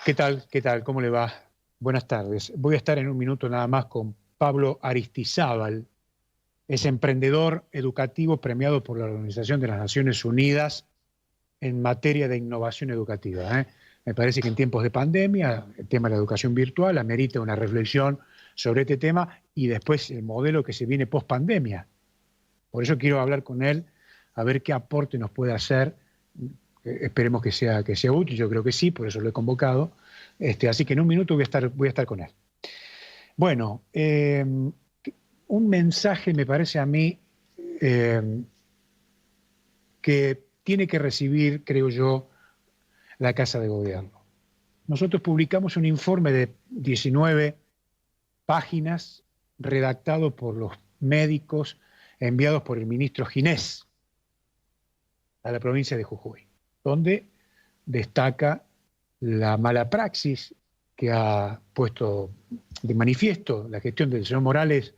¿Qué tal? ¿Qué tal? ¿Cómo le va? Buenas tardes. Voy a estar en un minuto nada más con Pablo Aristizábal. Es emprendedor educativo premiado por la Organización de las Naciones Unidas en materia de innovación educativa, ¿eh? Me parece que en tiempos de pandemia, el tema de la educación virtual amerita una reflexión sobre este tema y después el modelo que se viene post pandemia. Por eso quiero hablar con él, a ver qué aporte nos puede hacer. Esperemos que sea útil, yo creo que sí, por eso lo he convocado. Así que en un minuto voy a estar con él. Bueno, un mensaje me parece a mí que tiene que recibir, creo yo, la Casa de Gobierno. Nosotros publicamos un informe de 19 páginas redactado por los médicos enviados por el ministro Ginés a la provincia de Jujuy, donde destaca la mala praxis que ha puesto de manifiesto la gestión del señor Morales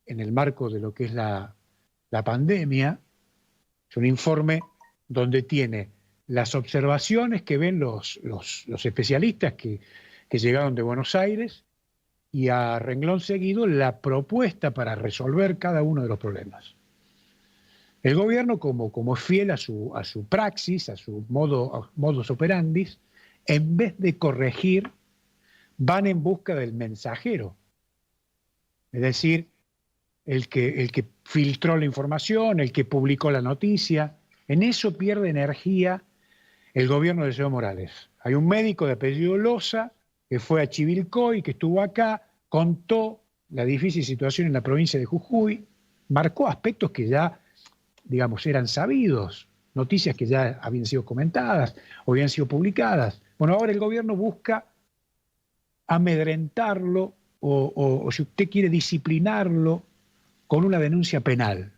en el marco de lo que es la pandemia. Es un informe donde tiene las observaciones que ven los especialistas que llegaron de Buenos Aires y a renglón seguido la propuesta para resolver cada uno de los problemas. El gobierno, como fiel a su praxis, a su modus operandi, en vez de corregir, van en busca del mensajero. Es decir, el que filtró la información, el que publicó la noticia. En eso pierde energía el gobierno del señor Morales. Hay un médico de apellido Loza que fue a Chivilcoy, que estuvo acá, contó la difícil situación en la provincia de Jujuy, marcó aspectos que ya, digamos, eran sabidos, noticias que ya habían sido comentadas o habían sido publicadas. Bueno, ahora el gobierno busca amedrentarlo o si usted quiere disciplinarlo con una denuncia penal.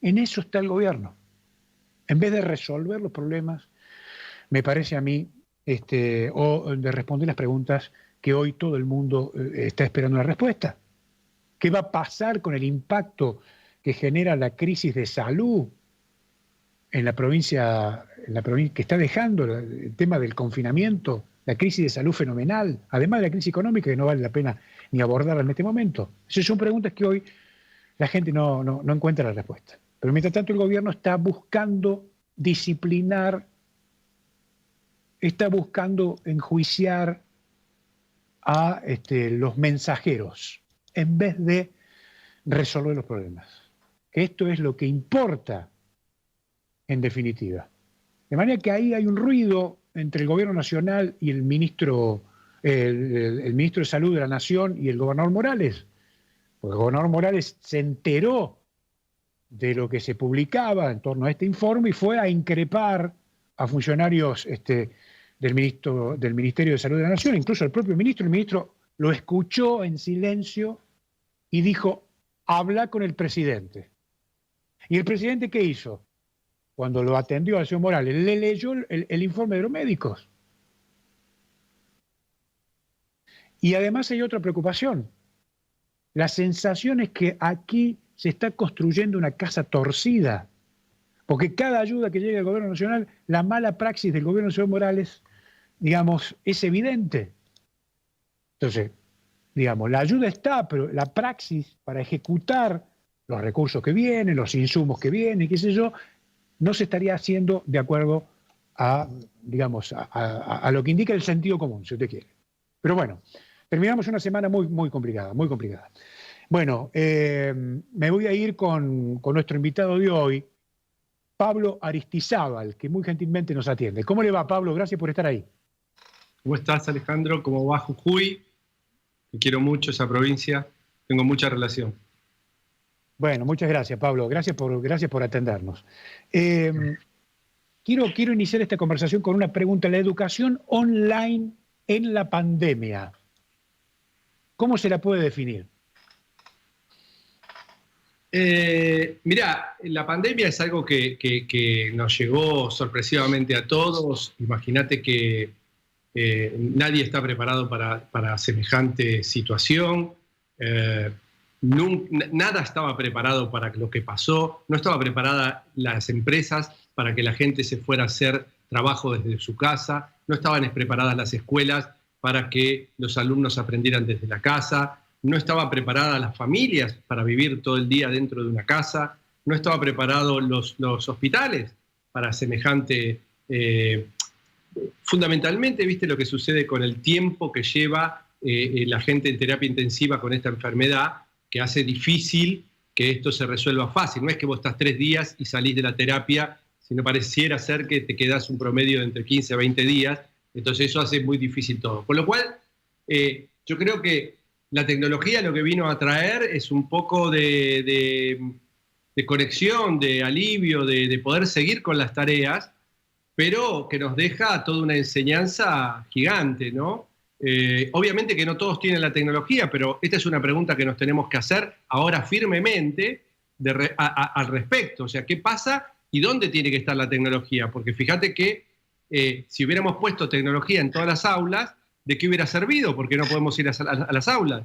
En eso está el gobierno. En vez de resolver los problemas, me parece a mí, o de responder las preguntas que hoy todo el mundo está esperando una respuesta. ¿Qué va a pasar con el impacto que genera la crisis de salud en la provincia que está dejando el tema del confinamiento, la crisis de salud fenomenal, además de la crisis económica que no vale la pena ni abordarla en este momento? Esas son preguntas que hoy la gente no encuentra la respuesta. Pero mientras tanto el gobierno está buscando disciplinar, está buscando enjuiciar a los mensajeros en vez de resolver los problemas. Que esto es lo que importa en definitiva. De manera que ahí hay un ruido entre el gobierno nacional y el ministro de Salud de la Nación y el gobernador Morales. Porque el gobernador Morales se enteró de lo que se publicaba en torno a este informe y fue a increpar a funcionarios del Ministerio de Salud de la Nación, incluso al propio ministro. El ministro lo escuchó en silencio y dijo: habla con el presidente. ¿Y el presidente qué hizo? Cuando lo atendió al señor Morales, le leyó el informe de los médicos. Y además hay otra preocupación. La sensación es que aquí se está construyendo una casa torcida, porque cada ayuda que llega al gobierno nacional, la mala praxis del gobierno del señor Morales, digamos, es evidente. Entonces, digamos, la ayuda está, pero la praxis para ejecutar los recursos que vienen, los insumos que vienen, qué sé yo, no se estaría haciendo de acuerdo a, digamos, a lo que indica el sentido común, si usted quiere. Pero bueno, terminamos una semana muy complicada, muy complicada. Bueno, me voy a ir con nuestro invitado de hoy, Pablo Aristizábal, que muy gentilmente nos atiende. ¿Cómo le va, Pablo? Gracias por estar ahí. ¿Cómo estás, Alejandro? ¿Cómo va Jujuy? Que quiero mucho esa provincia, tengo mucha relación. Bueno, muchas gracias, Pablo. Gracias por atendernos. Quiero iniciar esta conversación con una pregunta. La educación online en la pandemia, ¿cómo se la puede definir? Mirá, la pandemia es algo que nos llegó sorpresivamente a todos. Imagínate que nadie está preparado para semejante situación. Nada estaba preparado para lo que pasó. No estaban preparadas las empresas para que la gente se fuera a hacer trabajo desde su casa. no estaban preparadas las escuelas para que los alumnos aprendieran desde la casa, no estaban preparadas las familias para vivir todo el día dentro de una casa, no estaban preparados los hospitales para semejante... fundamentalmente, viste lo que sucede con el tiempo que lleva la gente en terapia intensiva con esta enfermedad, que hace difícil que esto se resuelva fácil. No es que vos estás 3 días y salís de la terapia, sino pareciera ser que te quedás un promedio de entre 15 a 20 días, entonces eso hace muy difícil todo. Con lo cual, yo creo que la tecnología lo que vino a traer es un poco de conexión, de alivio, de poder seguir con las tareas, pero que nos deja toda una enseñanza gigante, ¿no? Obviamente que no todos tienen la tecnología, pero esta es una pregunta que nos tenemos que hacer ahora firmemente al respecto. O sea, ¿qué pasa y dónde tiene que estar la tecnología? Porque fíjate que si hubiéramos puesto tecnología en todas las aulas, ¿de qué hubiera servido? Porque no podemos ir a las aulas.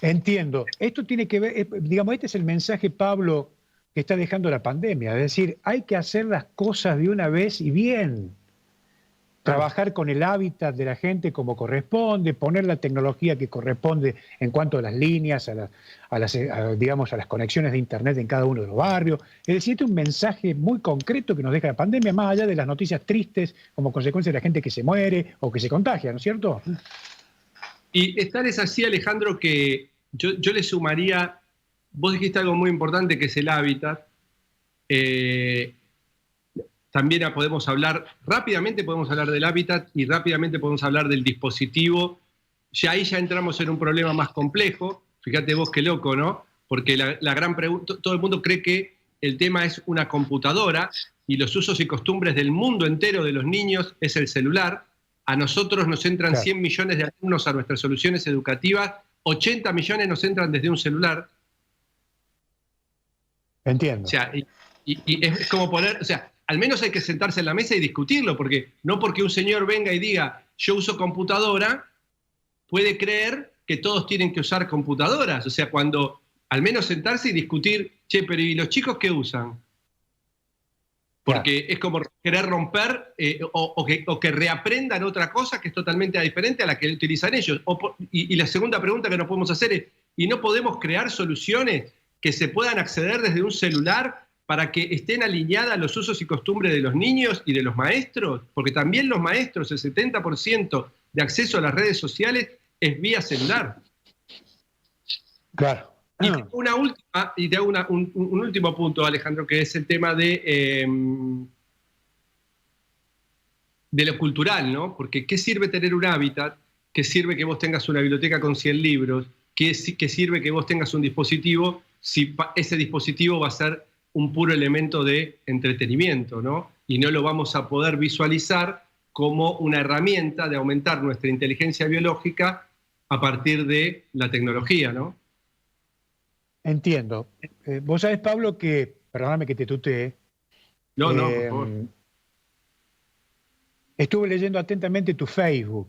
Entiendo. Esto tiene que ver, digamos, este es el mensaje, Pablo, que está dejando la pandemia. Es decir, hay que hacer las cosas de una vez y bien. Trabajar con el hábitat de la gente como corresponde, poner la tecnología que corresponde en cuanto a las líneas, digamos, a las conexiones de Internet en cada uno de los barrios. Es decir, este es un mensaje muy concreto que nos deja la pandemia, más allá de las noticias tristes como consecuencia de la gente que se muere o que se contagia, ¿no es cierto? Y tal es así, Alejandro, que yo le sumaría, vos dijiste algo muy importante que es el hábitat. También rápidamente podemos hablar del hábitat y rápidamente podemos hablar del dispositivo. Ahí ya entramos en un problema más complejo. Fíjate vos qué loco, ¿no? Porque la gran pregunta, todo el mundo cree que el tema es una computadora y los usos y costumbres del mundo entero de los niños es el celular. A nosotros nos entran 100 millones de alumnos a nuestras soluciones educativas, 80 millones nos entran desde un celular. Entiendo. O sea, y es como poner, o sea, al menos hay que sentarse en la mesa y discutirlo, porque no porque un señor venga y diga, yo uso computadora, puede creer que todos tienen que usar computadoras. O sea, cuando al menos sentarse y discutir, che, pero ¿y los chicos qué usan? Porque es como querer romper o que reaprendan otra cosa que es totalmente diferente a la que utilizan ellos. Y la segunda pregunta que nos podemos hacer es, ¿y no podemos crear soluciones que se puedan acceder desde un celular para que estén alineadas los usos y costumbres de los niños y de los maestros? Porque también los maestros, el 70% de acceso a las redes sociales es vía celular. Claro. Y te hago un último punto, Alejandro, que es el tema de lo cultural, ¿no? Porque ¿qué sirve tener un hábitat? ¿Qué sirve que vos tengas una biblioteca con 100 libros? ¿Qué sirve que vos tengas un dispositivo si ese dispositivo va a ser un puro elemento de entretenimiento, ¿no? Y no lo vamos a poder visualizar como una herramienta de aumentar nuestra inteligencia biológica a partir de la tecnología, ¿no? Entiendo. Vos sabés, Pablo, que, perdóname que te tutee. No, por favor. Estuve leyendo atentamente tu Facebook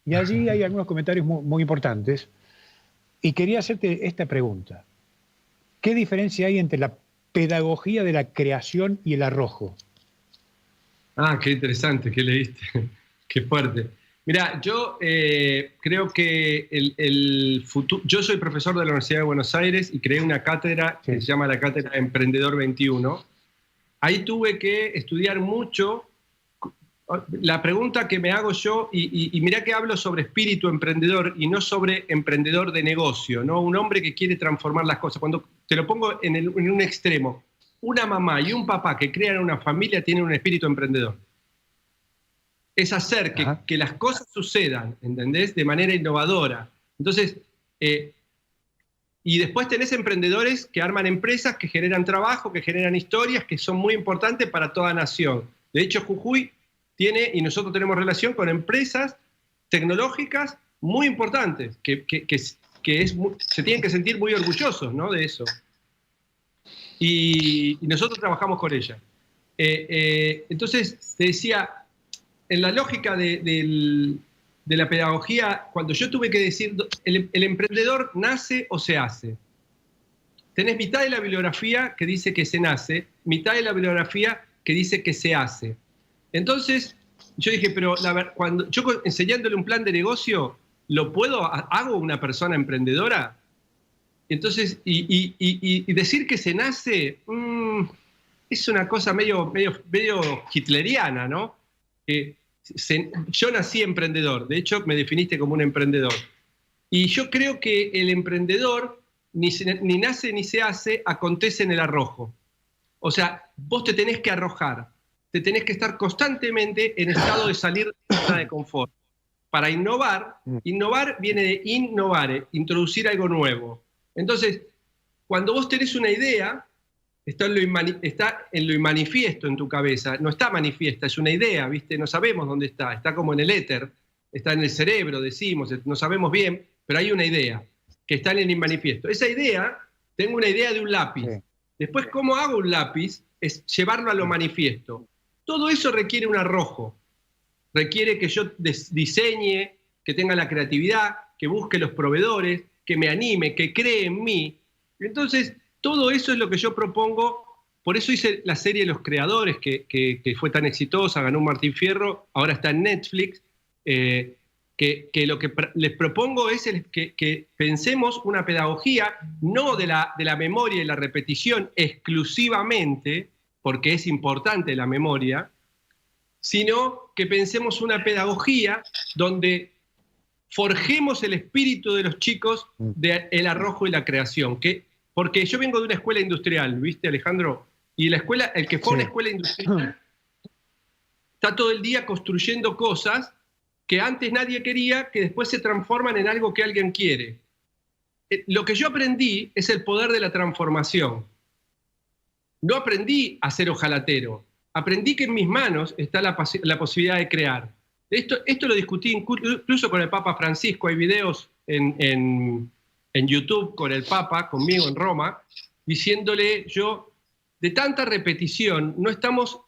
y allí hay algunos comentarios muy importantes y quería hacerte esta pregunta. ¿Qué diferencia hay entre la pedagogía de la creación y el arrojo? Ah, qué interesante, qué leíste, qué fuerte. Mira, yo creo que el futuro... Yo soy profesor de la Universidad de Buenos Aires y creé una cátedra que se llama la Cátedra Emprendedor 21. Ahí tuve que estudiar mucho. La pregunta que me hago yo, y mirá que hablo sobre espíritu emprendedor y no sobre emprendedor de negocio, ¿no? Un hombre que quiere transformar las cosas. Cuando te lo pongo en un extremo, una mamá y un papá que crean una familia tienen un espíritu emprendedor. Es hacer que las cosas sucedan, ¿entendés? De manera innovadora. Entonces, y después tenés emprendedores que arman empresas, que generan trabajo, que generan historias, que son muy importantes para toda nación. De hecho, Jujuy tiene, y nosotros tenemos relación con empresas tecnológicas muy importantes, que se tienen que sentir muy orgullosos, ¿no? De eso. Y nosotros trabajamos con ellas. Entonces, te decía, en la lógica de la pedagogía, cuando yo tuve que decir, el emprendedor nace o se hace. Tenés mitad de la bibliografía que dice que se nace, mitad de la bibliografía que dice que se hace. Entonces, yo dije, pero cuando yo enseñándole un plan de negocio, ¿hago una persona emprendedora? Entonces, y decir que se nace, es una cosa medio hitleriana, ¿no? Yo nací emprendedor, de hecho me definiste como un emprendedor. Y yo creo que el emprendedor ni nace ni se hace, acontece en el arrojo. O sea, vos te tenés que arrojar, te tenés que estar constantemente en estado de salir de la zona de confort. Para innovar viene de innovare, introducir algo nuevo. Entonces, cuando vos tenés una idea, está en lo manifiesto en tu cabeza, no está manifiesta, es una idea, ¿viste? No sabemos dónde está como en el éter, está en el cerebro, decimos, no sabemos bien, pero hay una idea que está en el inmanifiesto. Esa idea, tengo una idea de un lápiz. Sí. Después, ¿cómo hago un lápiz? Es llevarlo a lo manifiesto. Todo eso requiere un arrojo, requiere que yo diseñe, que tenga la creatividad, que busque los proveedores, que me anime, que cree en mí. Entonces, todo eso es lo que yo propongo. Por eso hice la serie Los Creadores, que fue tan exitosa, ganó un Martín Fierro, ahora está en Netflix. Que lo que les propongo es que pensemos una pedagogía no de la memoria y la repetición exclusivamente, porque es importante la memoria, sino que pensemos una pedagogía donde forjemos el espíritu de los chicos del arrojo y la creación. Porque yo vengo de una escuela industrial, ¿viste, Alejandro? Y el que fue a una escuela industrial está todo el día construyendo cosas que antes nadie quería, que después se transforman en algo que alguien quiere. Lo que yo aprendí es el poder de la transformación. No aprendí a ser ojalatero, aprendí que en mis manos está la posibilidad de crear. Esto lo discutí incluso con el Papa Francisco, hay videos en YouTube con el Papa, conmigo en Roma, diciéndole yo, de tanta repetición, no estamos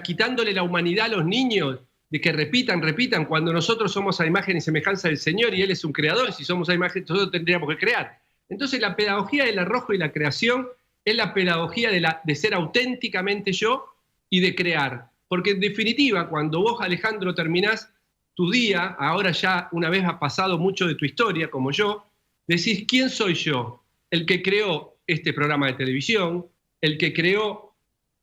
quitándole la humanidad a los niños, de que repitan, cuando nosotros somos a imagen y semejanza del Señor y Él es un creador, y si somos a imagen, nosotros tendríamos que crear. Entonces la pedagogía del arrojo y la creación es la pedagogía de ser auténticamente yo y de crear. Porque en definitiva, cuando vos, Alejandro, terminás tu día, ahora ya una vez ha pasado mucho de tu historia, como yo, decís, ¿quién soy yo? El que creó este programa de televisión, el que creó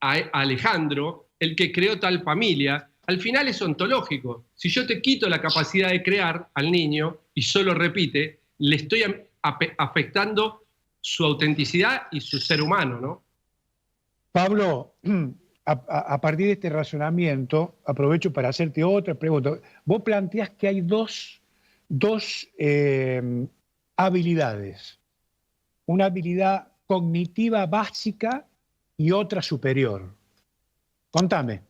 a Alejandro, el que creó tal familia. Al final es ontológico. Si yo te quito la capacidad de crear al niño y solo repite, le estoy afectando su autenticidad y su ser humano, ¿no? Pablo, a partir de este razonamiento, aprovecho para hacerte otra pregunta. Vos planteás que hay dos habilidades. Una habilidad cognitiva básica y otra superior. Contame.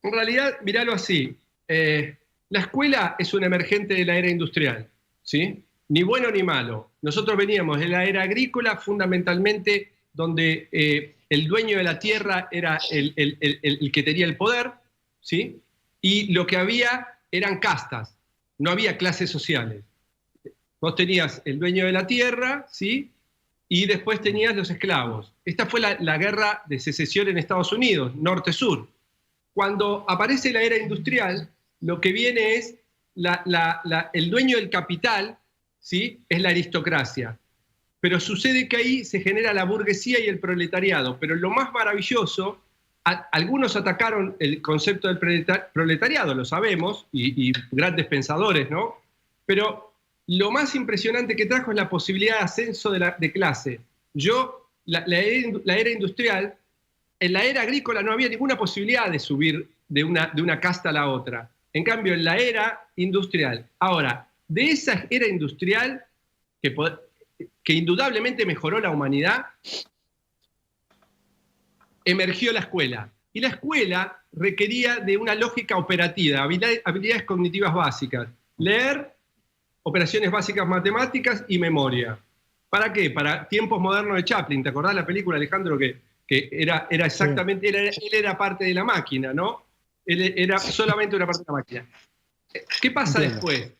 En realidad, míralo así. La escuela es un emergente de la era industrial, ¿sí? Ni bueno ni malo. Nosotros veníamos de la era agrícola, fundamentalmente donde el dueño de la tierra era el que tenía el poder, ¿sí? Y lo que había eran castas, no había clases sociales. Vos tenías el dueño de la tierra, ¿sí? Y después tenías los esclavos. Esta fue la guerra de secesión en Estados Unidos, norte-sur. Cuando aparece la era industrial, lo que viene es el dueño del capital, ¿sí? Es la aristocracia. Pero sucede que ahí se genera la burguesía y el proletariado. Pero lo más maravilloso, algunos atacaron el concepto del proletariado, lo sabemos, y grandes pensadores, ¿no? Pero lo más impresionante que trajo es la posibilidad de ascenso de clase. La era industrial, en la era agrícola no había ninguna posibilidad de subir de una casta a la otra. En cambio, en la era industrial. Ahora, de esa era industrial que indudablemente mejoró la humanidad, emergió la escuela. Y la escuela requería de una lógica operativa, habilidades cognitivas básicas. Leer, operaciones básicas matemáticas y memoria. ¿Para qué? Para tiempos modernos de Chaplin. ¿Te acordás la película, Alejandro, que era exactamente, sí. Él era parte de la máquina, ¿no? Él era solamente una parte de la máquina. ¿Qué pasa después?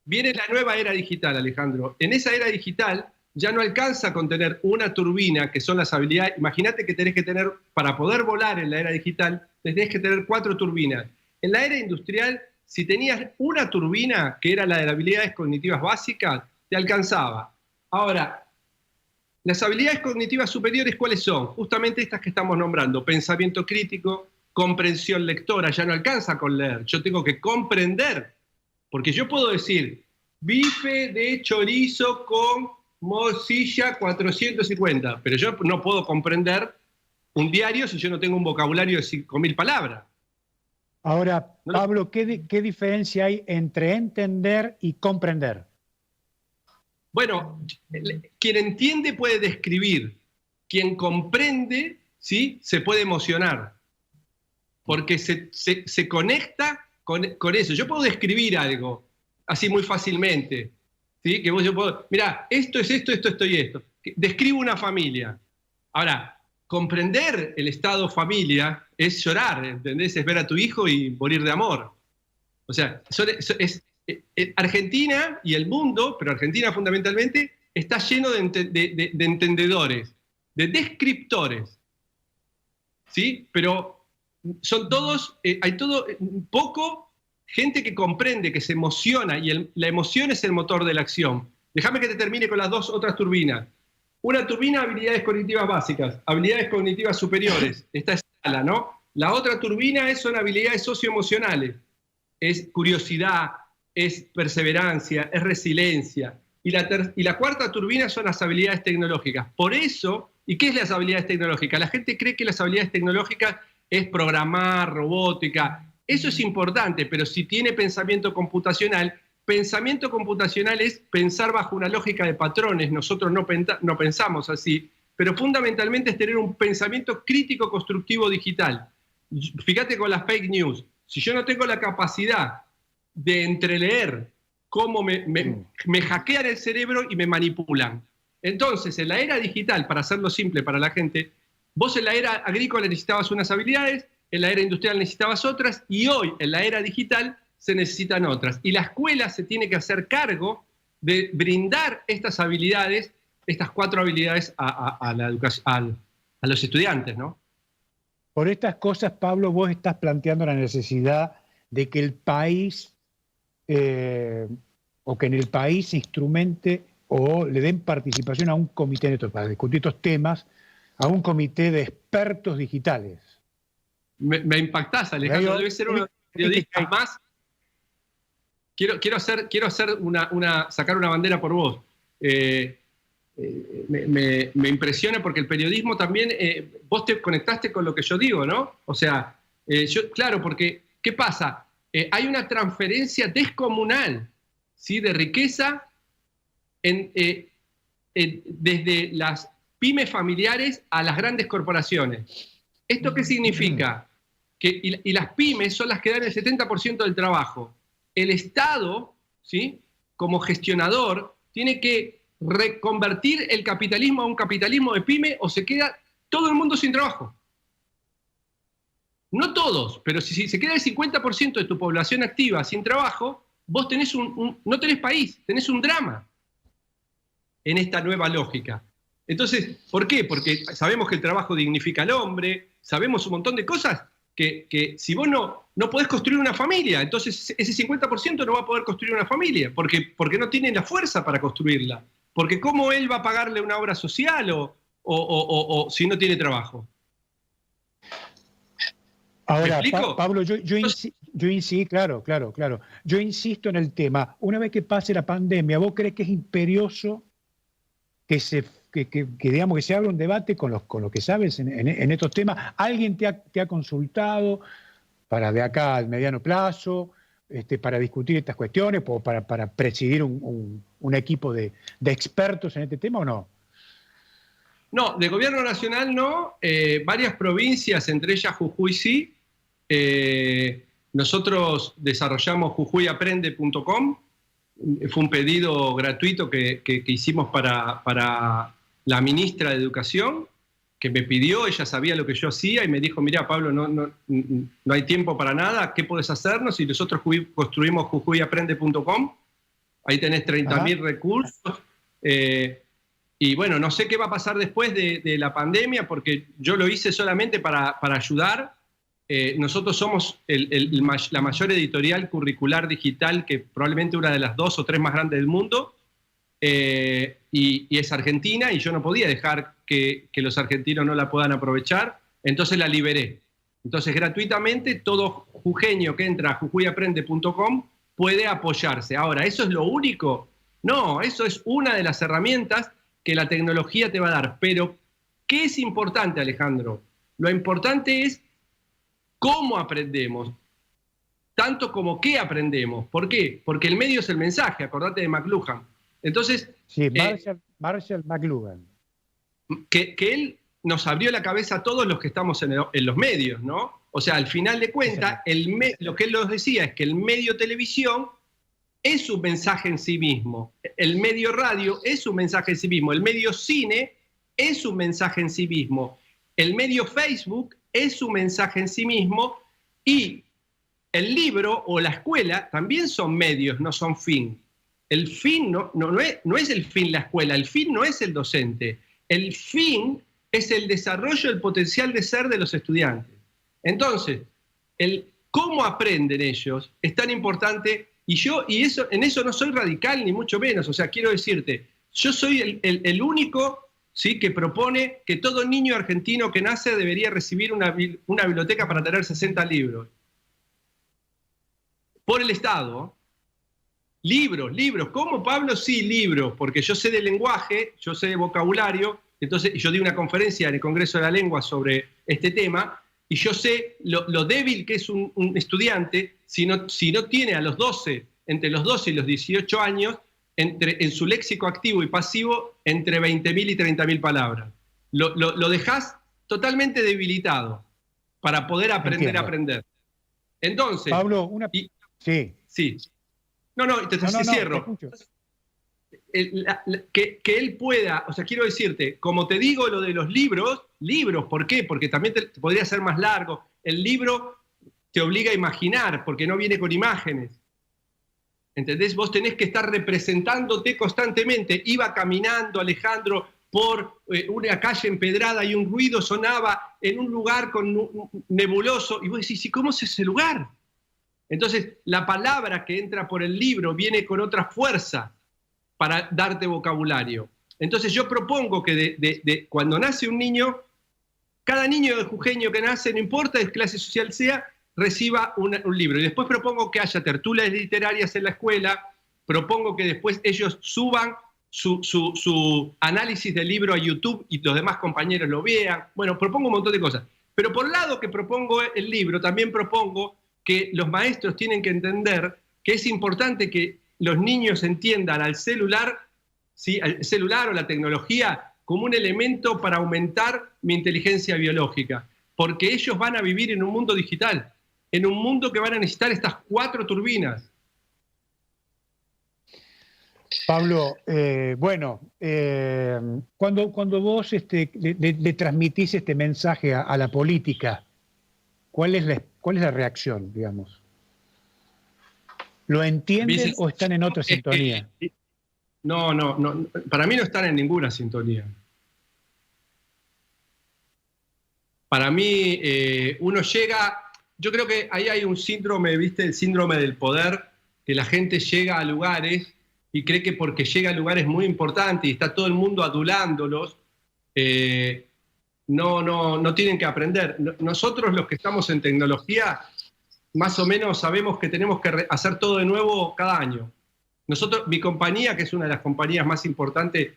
Viene la nueva era digital, Alejandro. En esa era digital, ya no alcanza con tener una turbina, que son las habilidades. Imagínate que tenés que tener, para poder volar en la era digital, tenés que tener 4 turbinas. En la era industrial, si tenías una turbina, que era la de las habilidades cognitivas básicas, te alcanzaba. Ahora, las habilidades cognitivas superiores, ¿cuáles son? Justamente estas que estamos nombrando: pensamiento crítico, comprensión lectora. Ya no alcanza con leer, yo tengo que comprender. Porque yo puedo decir, bife de chorizo con morcilla 450, pero yo no puedo comprender un diario si yo no tengo un vocabulario de 5.000 palabras. Ahora, Pablo, ¿qué diferencia hay entre entender y comprender? Bueno, quien entiende puede describir, quien comprende, ¿sí?, se puede emocionar, porque se conecta con eso. Yo puedo describir algo así muy fácilmente, ¿sí? Que yo puedo, mirá, esto es esto, esto y esto. Describo una familia. Ahora, comprender el estado familia es llorar, ¿entendés? Es ver a tu hijo y morir de amor. O sea, Argentina y el mundo, pero Argentina fundamentalmente, está lleno de entendedores, de descriptores, ¿sí? Pero son todos, hay todo, poco gente que comprende, que se emociona, y la emoción es el motor de la acción. Déjame que te termine con las 2 otras turbinas. Una turbina, habilidades cognitivas básicas, habilidades cognitivas superiores, esta es la, ¿no? La otra turbina son habilidades socioemocionales, es curiosidad, es perseverancia, es resiliencia. Y la cuarta turbina son las habilidades tecnológicas. Por eso, ¿y qué es las habilidades tecnológicas? La gente cree que las habilidades tecnológicas es programar, robótica. Eso es importante, pero si tiene pensamiento computacional es pensar bajo una lógica de patrones. Nosotros no pensamos así, pero fundamentalmente es tener un pensamiento crítico constructivo digital. Fíjate con las fake news. Si yo no tengo la capacidad de entreleer cómo me hackean el cerebro y me manipulan. Entonces, en la era digital, para hacerlo simple para la gente, vos en la era agrícola necesitabas unas habilidades, en la era industrial necesitabas otras, y hoy, en la era digital, se necesitan otras. Y la escuela se tiene que hacer cargo de brindar estas habilidades, estas 4 habilidades a la educación, a los estudiantes, ¿no? Por estas cosas, Pablo, vos estás planteando la necesidad de que el país, o que en el país se instrumente o le den participación a un comité, para discutir estos temas, a un comité de expertos digitales. Me impactás, Alejandro, debe ser uno de los periodistas más. Quiero sacar una bandera por vos. Me impresiona porque el periodismo también, vos te conectaste con lo que yo digo, ¿no? O sea, claro, porque, ¿qué pasa? Hay una transferencia descomunal, ¿sí?, de riqueza desde las pymes familiares a las grandes corporaciones. ¿Esto qué significa? Y las pymes son las que dan el 70% del trabajo. El Estado, ¿sí?, como gestionador, tiene que reconvertir el capitalismo a un capitalismo de pyme, o se queda todo el mundo sin trabajo. No todos, pero si se queda el 50% de tu población activa sin trabajo, vos tenés no tenés país, tenés un drama en esta nueva lógica. Entonces, ¿por qué? Porque sabemos que el trabajo dignifica al hombre, sabemos un montón de cosas que si vos no podés construir una familia, entonces ese 50% no va a poder construir una familia, porque no tiene la fuerza para construirla. Porque ¿cómo él va a pagarle una obra social o si no tiene trabajo? Ahora, Pablo, yo insisto, claro. Yo insisto en el tema. Una vez que pase la pandemia, ¿vos crees que es imperioso que digamos que se abra un debate con lo que sabes en estos temas? ¿Alguien te ha consultado para de acá al mediano plazo, para discutir estas cuestiones, o para presidir un equipo de expertos en este tema, o no? No, de gobierno nacional no. Varias provincias, entre ellas Jujuy, sí. Nosotros desarrollamos jujuyaprende.com. Fue un pedido gratuito que hicimos para la ministra de Educación, que me pidió. Ella sabía lo que yo hacía y me dijo: mirá, Pablo, no hay tiempo para nada, ¿qué podés hacernos? Y nosotros construimos jujuyaprende.com. Ahí tenés 30.000 recursos. Y bueno, no sé qué va a pasar después de la pandemia, porque yo lo hice solamente para ayudar. Nosotros somos la mayor editorial curricular digital, que probablemente una de las 2 o 3 más grandes del mundo, y es argentina, y yo no podía dejar que los argentinos no la puedan aprovechar, entonces la liberé. Entonces, gratuitamente, todo jujeño que entra a jujuyaprende.com puede apoyarse. Ahora, ¿eso es lo único? No, eso es una de las herramientas que la tecnología te va a dar. Pero, ¿qué es importante, Alejandro? Lo importante es cómo aprendemos, tanto como qué aprendemos. ¿Por qué? Porque el medio es el mensaje, acordate de McLuhan. Entonces, sí, Marshall McLuhan. Que él nos abrió la cabeza a todos los que estamos en los medios, ¿no? O sea, al final de cuentas, lo que él nos decía es que el medio televisión es un mensaje en sí mismo, el medio radio es un mensaje en sí mismo, el medio cine es un mensaje en sí mismo, el medio Facebook es un mensaje en sí mismo, y el libro o la escuela también son medios, no son fin. El fin no es el fin la escuela, el fin no es el docente, el fin es el desarrollo del potencial de ser de los estudiantes. Entonces, el cómo aprenden ellos es tan importante, y en eso no soy radical ni mucho menos. O sea, quiero decirte, yo soy el único, ¿sí?, que propone que todo niño argentino que nace debería recibir una biblioteca para tener 60 libros. Por el Estado. Libros. ¿Cómo, Pablo? Sí, libros, porque yo sé de lenguaje, yo sé de vocabulario. Entonces, yo di una conferencia en el Congreso de la Lengua sobre este tema, y yo sé lo débil que es un estudiante si no tiene a los 12, entre los 12 y los 18 años, en su léxico activo y pasivo, entre 20.000 y 30.000 palabras. Lo dejás totalmente debilitado para poder aprender a aprender. Entonces... Pablo, sí. Sí. No, te cierro. Que él pueda, o sea, quiero decirte, como te digo lo de los libros, ¿por qué? Porque también te podría ser más largo. El libro te obliga a imaginar, porque no viene con imágenes. ¿Entendés? Vos tenés que estar representándote constantemente. Iba caminando, Alejandro, por una calle empedrada y un ruido sonaba en un lugar nebuloso, y vos decís, ¿y cómo es ese lugar? Entonces, la palabra que entra por el libro viene con otra fuerza para darte vocabulario. Entonces, yo propongo que cuando nace un niño, cada niño de jujeño que nace, no importa de qué clase social sea, reciba un libro. Y después propongo que haya tertulias literarias en la escuela, propongo que después ellos suban su análisis del libro a YouTube y los demás compañeros lo vean. Bueno, propongo un montón de cosas. Pero por el lado que propongo el libro, también propongo que los maestros tienen que entender que es importante que los niños entiendan al celular, ¿sí?, al celular o la tecnología como un elemento para aumentar mi inteligencia biológica, porque ellos van a vivir en un mundo digital, en un mundo que van a necesitar estas 4 turbinas. Pablo, cuando vos le transmitís este mensaje a la política, ¿cuál es la reacción, digamos? ¿Lo entienden o están en otra sintonía? No, para mí no están en ninguna sintonía. Para mí, uno llega, yo creo que ahí hay un síndrome, ¿viste? El síndrome del poder, que la gente llega a lugares y cree que porque llega a lugares muy importantes y está todo el mundo adulándolos, no tienen que aprender. Nosotros, los que estamos en tecnología, más o menos sabemos que tenemos que hacer todo de nuevo cada año. Mi compañía, que es una de las compañías más importantes,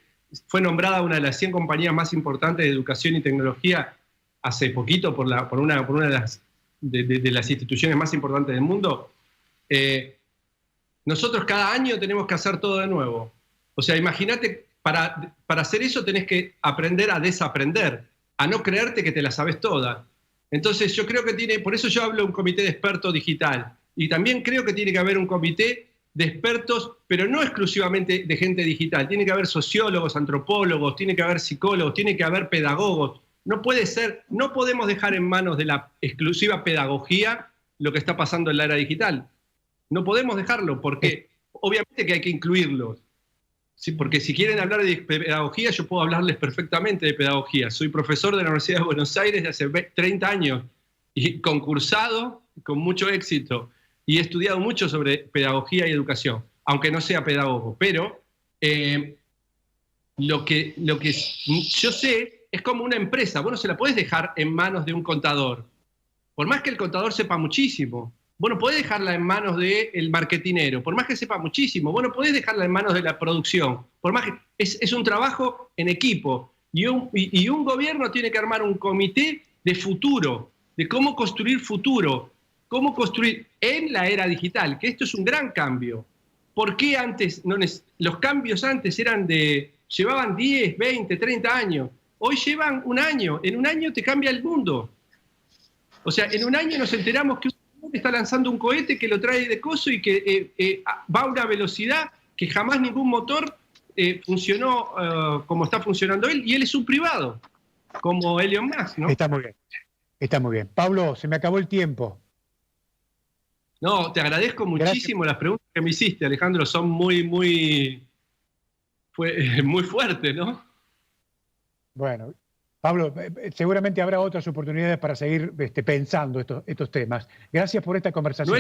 fue nombrada una de las 100 compañías más importantes de educación y tecnología hace poquito por una de las instituciones más importantes del mundo. Nosotros cada año tenemos que hacer todo de nuevo. O sea, imagínate, para hacer eso tenés que aprender a desaprender, a no creerte que te la sabes toda. Entonces yo creo que por eso yo hablo de un comité de expertos digital, y también creo que tiene que haber un comité de expertos, pero no exclusivamente de gente digital. Tiene que haber sociólogos, antropólogos, tiene que haber psicólogos, tiene que haber pedagogos. No podemos dejar en manos de la exclusiva pedagogía lo que está pasando en la era digital. No podemos dejarlo, porque obviamente que hay que incluirlos. Sí, porque si quieren hablar de pedagogía, yo puedo hablarles perfectamente de pedagogía. Soy profesor de la Universidad de Buenos Aires de hace 30 años y concursado con mucho éxito. Y he estudiado mucho sobre pedagogía y educación, aunque no sea pedagogo. Pero lo que yo sé es como una empresa. Vos no se la podés dejar en manos de un contador. Por más que el contador sepa muchísimo. Vos no podés dejarla en manos del marketinero, por más que sepa muchísimo. Vos no podés dejarla en manos de la producción. Por más que es un trabajo en equipo. Y un gobierno tiene que armar un comité de futuro, de cómo construir futuro, cómo construir en la era digital, que esto es un gran cambio. ¿Por qué antes, los cambios antes llevaban 10, 20, 30 años? Hoy llevan un año. En un año te cambia el mundo. O sea, en un año nos enteramos que está lanzando un cohete que lo trae de coso y que va a una velocidad que jamás ningún motor funcionó como está funcionando él, y él es un privado, como Elon Musk, ¿no? Está muy bien, está muy bien. Pablo, se me acabó el tiempo. No, te agradezco muchísimo. Gracias. Las preguntas que me hiciste, Alejandro, son muy fuertes, ¿no? Bueno, Pablo, seguramente habrá otras oportunidades para seguir pensando estos temas. Gracias por esta conversación.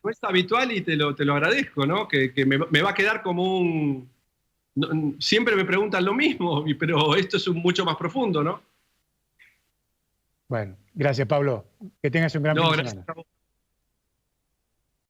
No es habitual y te lo agradezco, ¿no? Que me va a quedar como un... siempre me preguntan lo mismo, pero esto es mucho más profundo, ¿no? Bueno, gracias, Pablo. Que tengas un gran fin de semana.